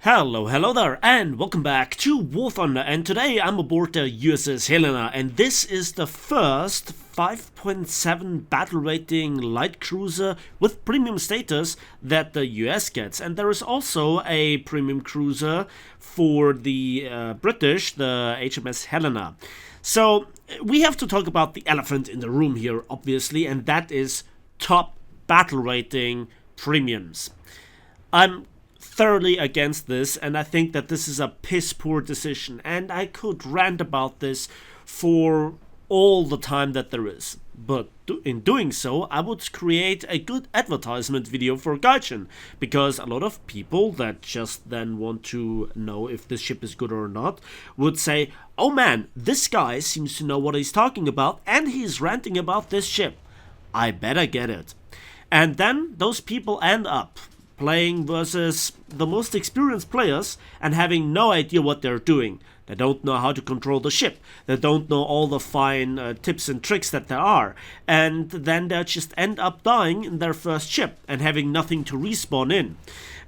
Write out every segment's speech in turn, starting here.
Hello there, and welcome back to War Thunder, and today I'm aboard the USS Helena, and this is the first 5.7 battle rating light cruiser with premium status that the US gets, and there is also a premium cruiser for the British, the HMS Helena. So we have to talk about the elephant in the room here, obviously, and that is top battle rating premiums. I'm thoroughly against this, and I think that this is a piss poor decision, and I could rant about this for all the time that there is. But in doing so, I would create a good advertisement video for Gaijin, because a lot of people that just then want to know if this ship is good or not would say, oh man, this guy seems to know what he's talking about, and he's ranting about this ship. I better get it. And then those people end up playing versus the most experienced players and having no idea what they're doing. They don't know how to control the ship. They don't know all the fine tips and tricks that there are. And then they just end up dying in their first ship and having nothing to respawn in.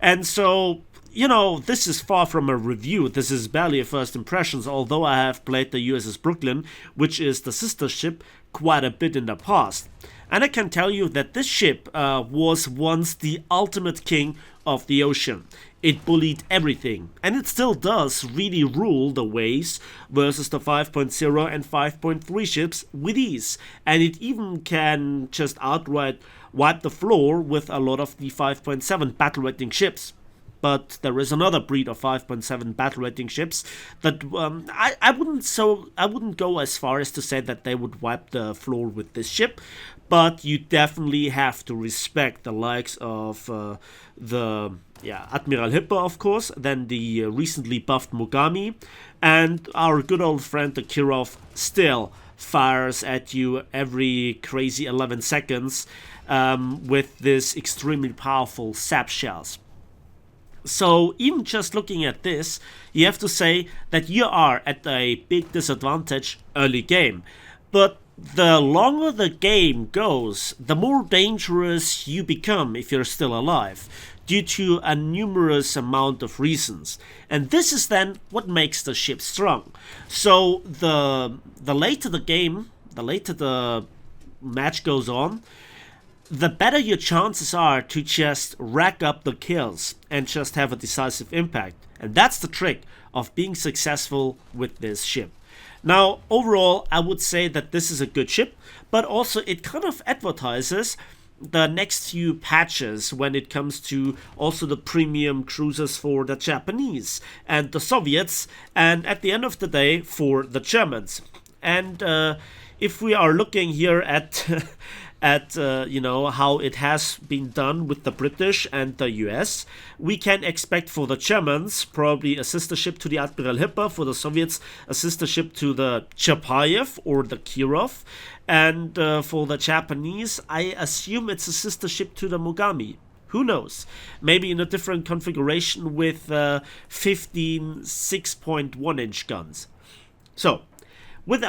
And so, you know, this is far from a review. This is barely a first impressions, although I have played the USS Brooklyn, which is the sister ship, quite a bit in the past. And I can tell you that this ship was once the ultimate king of the ocean. It bullied everything, and it still does really rule the waves versus the 5.0 and 5.3 ships with ease. And it even can just outright wipe the floor with a lot of the 5.7 battle rating ships. But there is another breed of 5.7 battle rating ships that I wouldn't go as far as to say that they would wipe the floor with this ship, but you definitely have to respect the likes of Admiral Hipper, of course, then the recently buffed Mogami, and our good old friend the Kirov still fires at you every crazy 11 seconds with this extremely powerful sap shells. So even just looking at this, you have to say that you are at a big disadvantage early game. But the longer the game goes, the more dangerous you become if you're still alive, due to a numerous amount of reasons. And this is then what makes the ship strong. So the later the game, the later the match goes on, the better your chances are to just rack up the kills and just have a decisive impact. And that's the trick of being successful with this ship. Now, overall, I would say that this is a good ship, but also it kind of advertises the next few patches when it comes to also the premium cruisers for the Japanese and the Soviets, and at the end of the day for the Germans. And if we are looking here at how it has been done with the British and the US, we can expect for the Germans probably a sister ship to the Admiral Hipper, for the Soviets a sister ship to the Chapayev or the Kirov, and for the Japanese I assume it's a sister ship to the Mogami. Who knows? Maybe in a different configuration with 15 6.1 inch guns. So with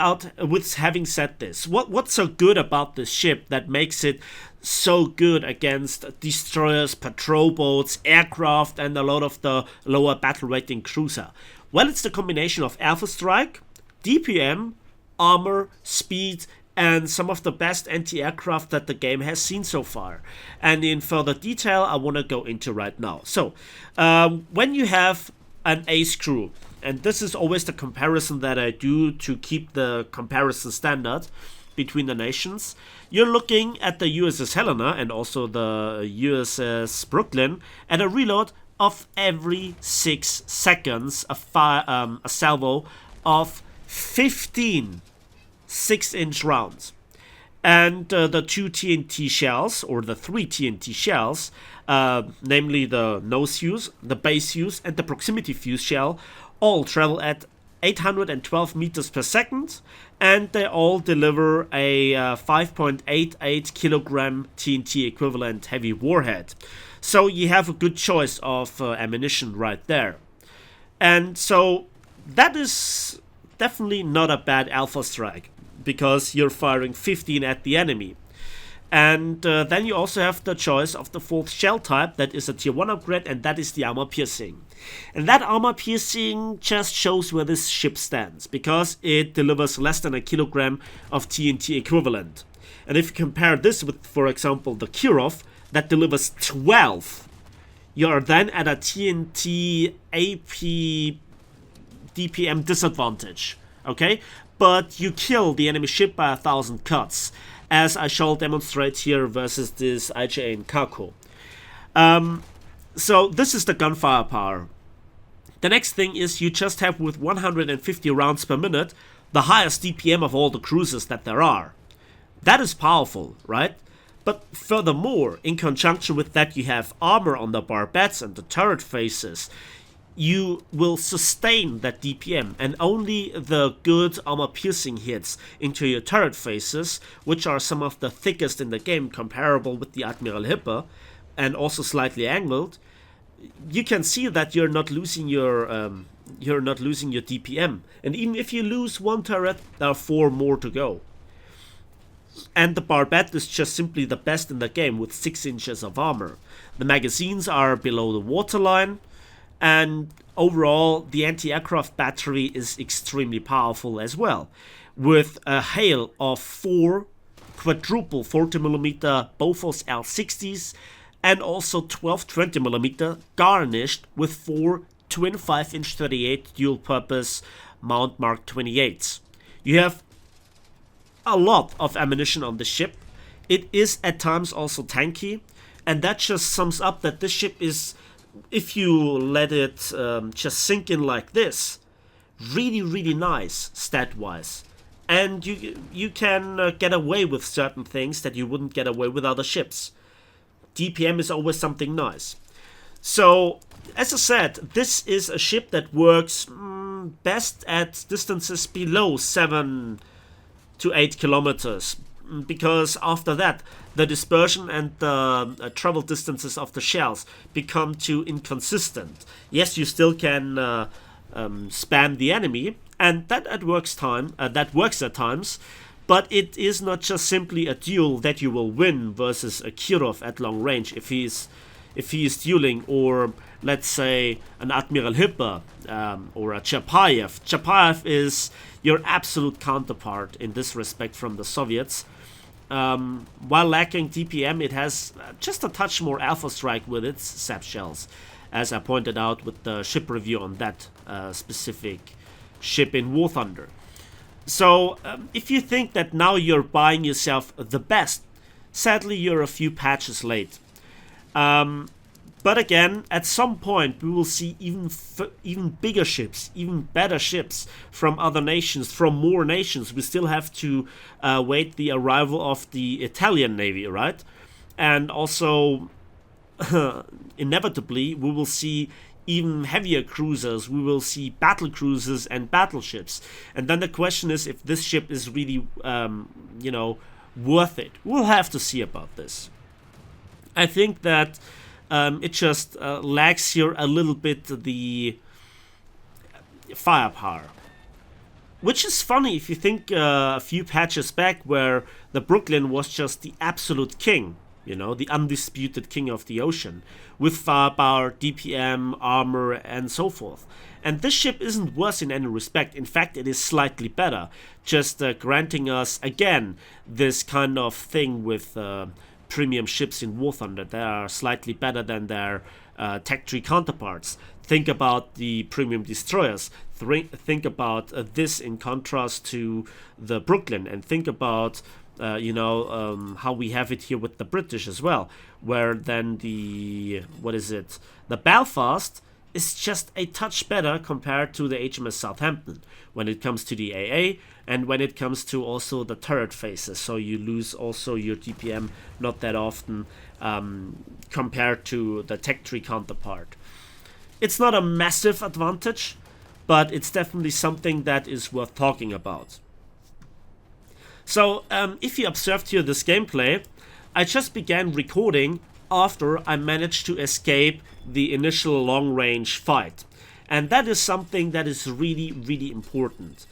having said this, what's so good about this ship that makes it so good against destroyers, patrol boats, aircraft, and a lot of the lower battle rating cruiser? Well, it's the combination of Alpha Strike, DPM, armor, speed, and some of the best anti-aircraft that the game has seen so far. And in further detail, I want to go into right now. So, when you have an ace crew, and this is always the comparison that I do to keep the comparison standard between the nations, you're looking at the USS Helena and also the USS Brooklyn at a reload of every 6 seconds, a salvo of 15 6-inch rounds. And the 2 TNT shells, or the 3 TNT shells, namely the nose fuse, the base fuse, and the proximity fuse shell, all travel at 812 meters per second, and they all deliver a 5.88 kilogram TNT equivalent heavy warhead. So you have a good choice of ammunition right there. And so that is definitely not a bad alpha strike, because you're firing 15 at the enemy. And then you also have the choice of the fourth shell type, that is a tier 1 upgrade, and that is the armor piercing. And that armor piercing just shows where this ship stands, because it delivers less than a kilogram of TNT equivalent. And if you compare this with, for example, the Kirov, that delivers 12, you are then at a TNT AP DPM disadvantage, okay? But you kill the enemy ship by 1,000 cuts, as I shall demonstrate here versus this IJA in Kako. So this is the gunfire power. The next thing is you just have, with 150 rounds per minute, the highest DPM of all the cruisers that there are. That is powerful, right? But furthermore, in conjunction with that, you have armor on the barbettes and the turret faces. You will sustain that DPM, and only the good armor piercing hits into your turret faces, which are some of the thickest in the game, comparable with the Admiral Hipper, and also slightly angled. You can see that you're not losing your DPM, and even if you lose one turret, there are 4 more to go. And the barbette is just simply the best in the game, with 6 inches of armor. The magazines are below the waterline. And overall, the anti-aircraft battery is extremely powerful as well, with a hail of 4 quadruple 40mm Bofors L60s and also 12 20mm garnished with 4 twin 5-inch 38 dual-purpose Mount Mark 28s. You have a lot of ammunition on the ship. It is at times also tanky, and that just sums up that this ship is, if you let it just sink in like this, really nice stat-wise. And you can get away with certain things that you wouldn't get away with other ships. DPM is always something nice. So, as I said, this is a ship that works best at distances below 7 to 8 kilometers. Because after that, the dispersion and the travel distances of the shells become too inconsistent. Yes, you still can spam the enemy, and that works at times, but it is not just simply a duel that you will win versus a Kirov at long range if he is dueling, or let's say an Admiral Hipper or a Chapayev. Chapayev is your absolute counterpart in this respect from the Soviets. While lacking DPM, it has just a touch more alpha strike with its sap shells, as I pointed out with the ship review on that specific ship in War Thunder. So, if you think that now you're buying yourself the best, sadly you're a few patches late. But again, at some point we will see even bigger ships, even better ships from other nations, from more nations. We still have to wait the arrival of the Italian Navy, right? And also, inevitably, we will see even heavier cruisers. We will see battle cruisers and battleships. And then the question is if this ship is really, worth it. We'll have to see about this. I think that it just lacks here a little bit the firepower. Which is funny if you think a few patches back where the Brooklyn was just the absolute king, the undisputed king of the ocean, with firepower, DPM, armor, and so forth. And this ship isn't worse in any respect. In fact, it is slightly better, just granting us, again, this kind of thing with premium ships in War Thunder. They are slightly better than their tech tree counterparts. Think about the premium destroyers. Think about this in contrast to the Brooklyn, and think about how we have it here with the British as well, where then the Belfast is just a touch better compared to the HMS Southampton when it comes to the AA and when it comes to also the turret faces. So you lose also your DPM not that often compared to the tech tree counterpart. It's not a massive advantage, but it's definitely something that is worth talking about. So if you observed here this gameplay, I just began recording after I managed to escape the initial long-range fight. And that is something that is really important.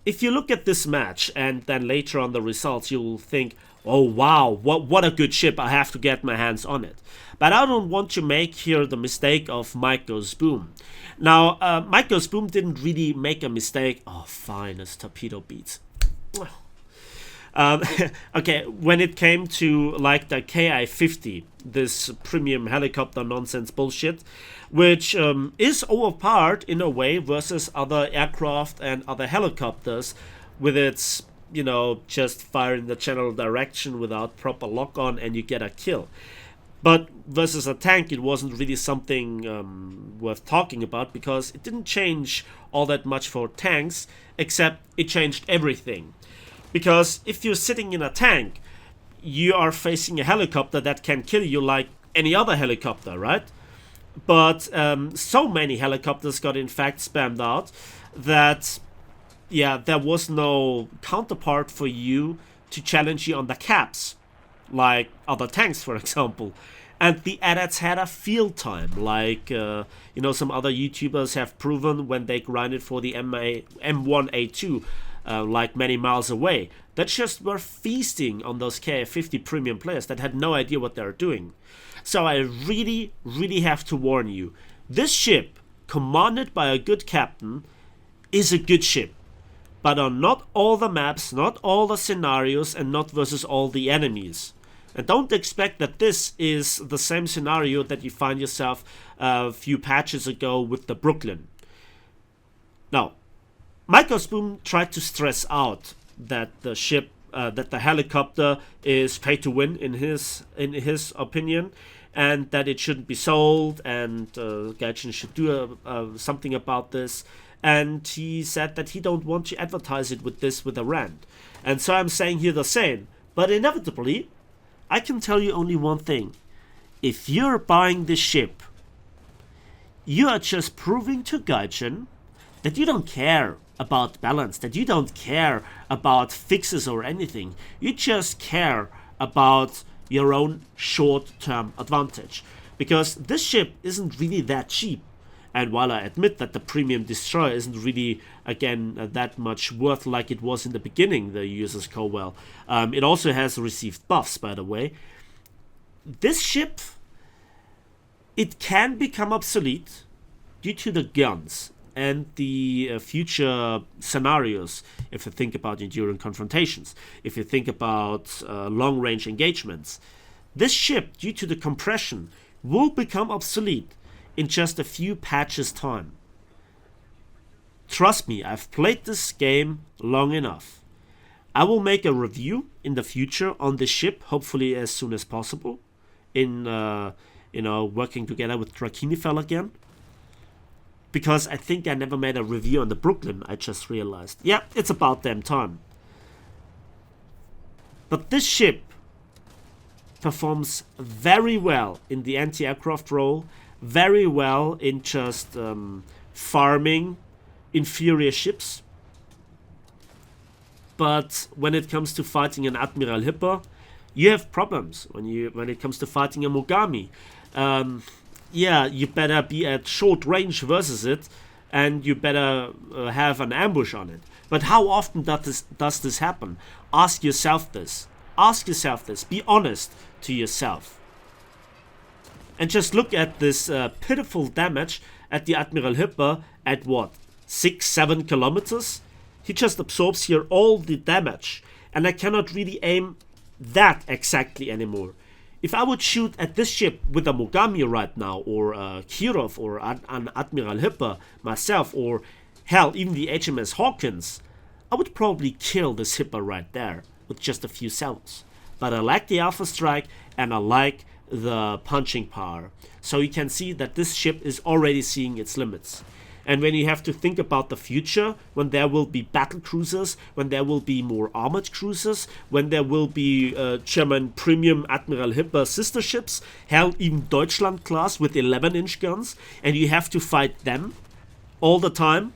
If you look at this match and then later on the results, you will think, oh wow, what a good ship, I have to get my hands on it. But I don't want to make here the mistake of Mike Goes Boom. Now, Mike Goes Boom didn't really make a mistake. Oh, fine, it's torpedo beats. Okay, when it came to like the Ki-50, this premium helicopter nonsense bullshit, which is overpowered in a way versus other aircraft and other helicopters with its, you know, just fire in the general direction without proper lock-on and you get a kill. But versus a tank, it wasn't really something worth talking about, because it didn't change all that much for tanks, except it changed everything. Because if you're sitting in a tank, you are facing a helicopter that can kill you like any other helicopter, right? But so many helicopters got in fact spammed out that, yeah, there was no counterpart for you to challenge you on the caps, like other tanks, for example. And the AT-ATs had a field time, like, you know, some other YouTubers have proven when they grinded for the M1A2, like many miles away, that just were feasting on those Ki-50 premium players that had no idea what they were doing. So I really, really have to warn you, this ship, commanded by a good captain, is a good ship. But on not all the maps, not all the scenarios, and not versus all the enemies. And don't expect that this is the same scenario that you find yourself a few patches ago with the Brooklyn. Now, Michael Spoon tried to stress out that the ship, that the helicopter is pay to win in his opinion, and that it shouldn't be sold, and Gaijins should do something about this. And he said that he don't want to advertise it with a rant. And so I'm saying here the same. But inevitably, I can tell you only one thing. If you're buying this ship, you are just proving to Gaijin that you don't care about balance, that you don't care about fixes or anything. You just care about your own short-term advantage. Because this ship isn't really that cheap. And while I admit that the premium destroyer isn't really, again, that much worth like it was in the beginning, the USS Cowell, it also has received buffs, by the way. This ship, it can become obsolete due to the guns and the future scenarios. If you think about enduring confrontations, if you think about long-range engagements, this ship, due to the compression, will become obsolete in just a few patches time. Trust me, I've played this game long enough. I will make a review in the future on this ship, hopefully as soon as possible, in working together with Drakinifel again. Because I think I never made a review on the Brooklyn, I just realized. Yeah, it's about damn time. But this ship performs very well in the anti-aircraft role, very well in just farming inferior ships. But when it comes to fighting an Admiral Hipper, you have problems. When it comes to fighting a Mogami, yeah, you better be at short range versus it, and you better have an ambush on it. But how often does this happen? Ask yourself this. Ask yourself this. Be honest to yourself. And just look at this pitiful damage at the Admiral Hipper at what? 6-7 kilometers? He just absorbs here all the damage. And I cannot really aim that exactly anymore. If I would shoot at this ship with a Mogami right now, or a Kirov, or an Admiral Hipper myself, or hell, even the HMS Hawkins, I would probably kill this Hipper right there with just a few salvos. But I like the Alpha Strike, and I like the punching power. So you can see that this ship is already seeing its limits. And when you have to think about the future, when there will be battle cruisers, when there will be more armored cruisers, when there will be German premium Admiral Hipper sister ships, hell, even Deutschland class with 11-inch guns, and you have to fight them all the time.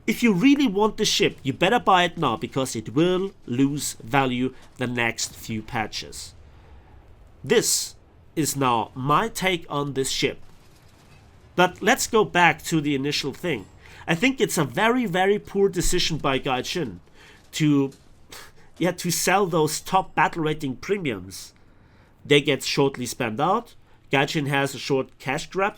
If you really want the ship, you better buy it now, because it will lose value the next few patches. This is now my take on this ship. But let's go back to the initial thing. I think it's a very, very poor decision by Gaijin to to sell those top battle rating premiums, they get shortly spammed out. Gaijin has a short cash grab,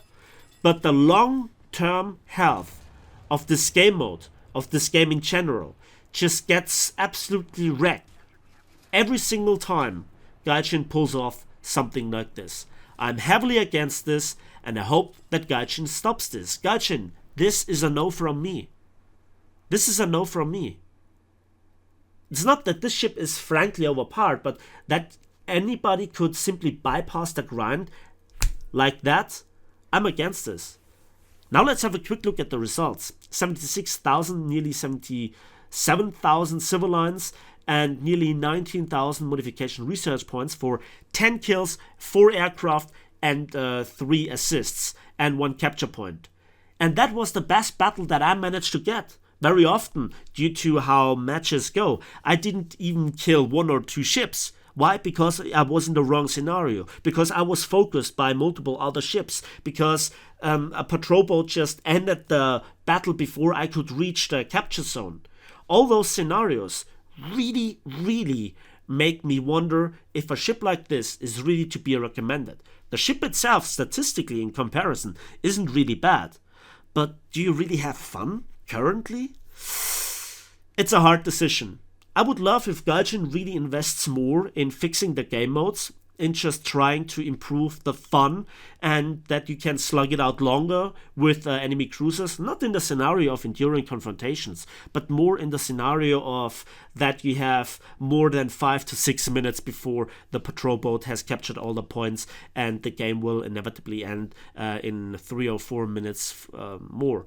but the long-term health of this game mode, of this game in general, just gets absolutely wrecked every single time Gaijin pulls off something like this. I'm heavily against this, and I hope that Gaijin stops this. Gaijin, this is a no from me. This is a no from me. It's not that this ship is frankly overpowered, but that anybody could simply bypass the grind like that. I'm against this. Now let's have a quick look at the results. 76,000, nearly 77,000 civil lines, and nearly 19,000 modification research points for 10 kills, 4 aircraft, and 3 assists, and 1 capture point. And that was the best battle that I managed to get. Very often, due to how matches go, I didn't even kill 1 or 2 ships. Why? Because I was in the wrong scenario. Because I was focused by multiple other ships. Because a patrol boat just ended the battle before I could reach the capture zone. All those scenarios really, really make me wonder if a ship like this is really to be recommended. The ship itself, statistically in comparison, isn't really bad. But do you really have fun currently? It's a hard decision. I would love if Gaijin really invests more in fixing the game modes, in just trying to improve the fun, and that you can slug it out longer with enemy cruisers, not in the scenario of enduring confrontations, but more in the scenario of that you have more than 5 to 6 minutes before the patrol boat has captured all the points, and the game will inevitably end in 3 or 4 minutes more.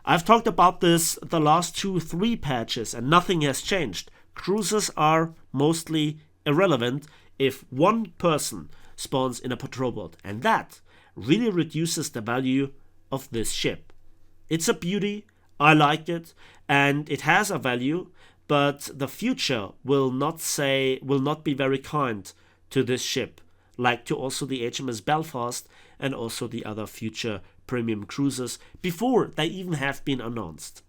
I've talked about this the last 2-3 patches, and nothing has changed. Cruisers are mostly irrelevant if one person spawns in a patrol boat, and that really reduces the value of this ship. It's a beauty, I like it, and it has a value, but the future will not be very kind to this ship, like to also the HMS Belfast and also the other future premium cruisers before they even have been announced.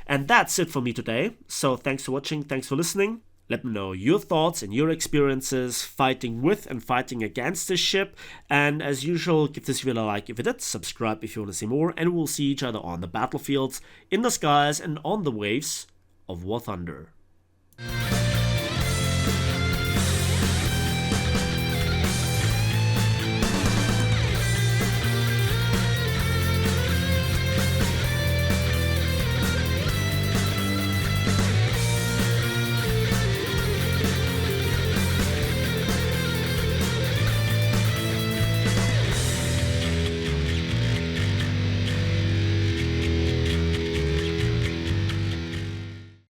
And that's it for me today. So thanks for watching, thanks for listening. Let me know your thoughts and your experiences fighting with and fighting against this ship. And as usual, give this video a like if you did, subscribe if you want to see more, and we'll see each other on the battlefields, in the skies, and on the waves of War Thunder.